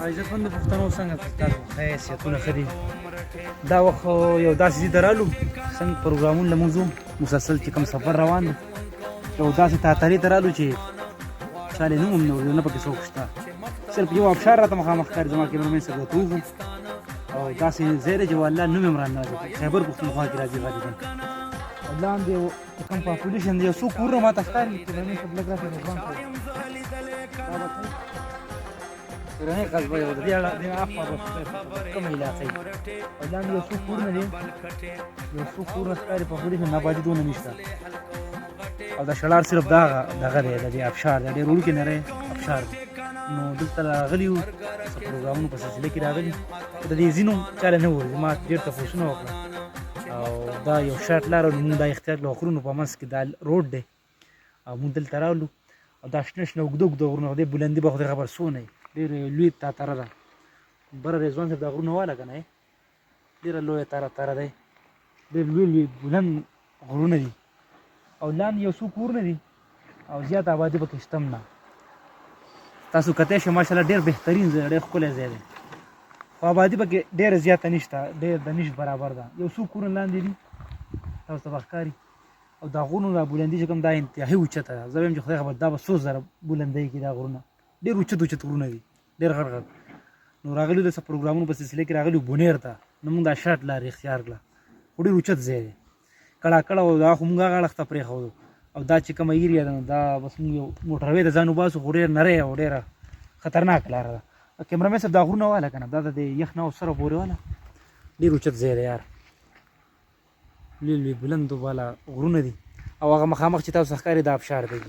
عزتمند پښتنو څنګه تاسو حیثیتونه ښه دي دا وخت یو داسې ځای ته رالو څنګه پروګرامونه له موږ مسلسل چې کوم سفر روان دی یو داسې تاترې ته رالو چې چالې نوم هم نه پکې څوک شته صرف یو ابشار راته مخامخ ښکاري زما کیمرمین صاحب ورته ووځو او داسې ځای دی چې والله نوم هم رانه راځي خیبر پښتونخوا کې راځي غالبا لاندې چې کوم پاپولیشن دی یو څو کورونه ماته ښکاري کیمرمین صاحب لږ راته رضوان کړي رهي قصبه یو د دې اخوا کومه علاقه او لاندې یو څو کورونه دي یو څو کورونه ښکاري پاپولیشن نابادي دونه نشته او دا شړار صرف دغه دی د دې ابشار دی ډېر وړوکی نری ابشار دی نو دلته راغلي وو څه پروګرامونو په سلسله کې راغلي د دې ځینو چاله نه وو ما ډېر تپوسونه وکړه او دا یو شاټ لاره مونږ دا اختیار له غرونو په منځ کې دا روډ دی او مونږ دلته راغلو او دا شنه شنه اوږده اوږده غرونه او دې بلندي به خدای خبر څونه وي ډېر لوی تاتره ده بره رضوان صاحب دا غرونه واله که نه ډېره لویه تاره دی ډېر لوی لوی بلند غرونه دي او لاندې یو څو کورونه دي او زیات آبادي پکې شته هم نه تاسو کتی شئ ماشاءالله ډېر بهترین ځای ډېر ښکلی ځای دی خو آبادي پکې ډېره زیاته نشته ډېر د نشت برابر ده یو څو کورونه لاندې دي تاسو ته به ښکاري او دا غرونه دا بلندي چې کوم دا انتهایي اوچته ده زه وایم چې خدای خبر دا به څو زره بلندۍ کې دا غرونه ډېر اوچت غرونه دي ډېر غټ نو راغلي د څه پروګرامونو په سلسله کې راغلي بونیر ته نو موږ دا شاټ لارې اختیار کړه خو ډېر اوچت ځای دی کړه او دا خو موږ هغه اړخ ته پرېښودو او دا چې کومه ایریا ده نو دا بس موږ یو موټروی ته ځان وباسو خو ډېر نری او ډېره خطرناک لاره ده کیمرامین صاحب دا غرونه واله که نه دا د یخ نه سره پورې واله ډېر اوچت ځای دی یار لوی لوی بلندو والا غرونه دي او هغه مخامخ چې تاسو ښکاري دا ابشار دی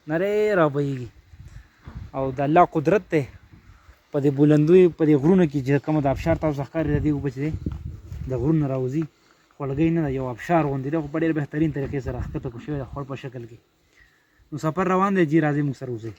نری رابهیږي او د الله قدرت دی په دې بلندیو په دې غرونو کې چې کومه د ابشار تاسو ښکاري د دې اوبه چې دی د غرونو نه راوځي خوړګۍ نه ده یو ابشار غوندې دی خو په ډېر بهترین طریقې سره ښکته کړو شوی د خوړ په شکل کې نو سفر روان دی جي راځئ موږ سره اوسئ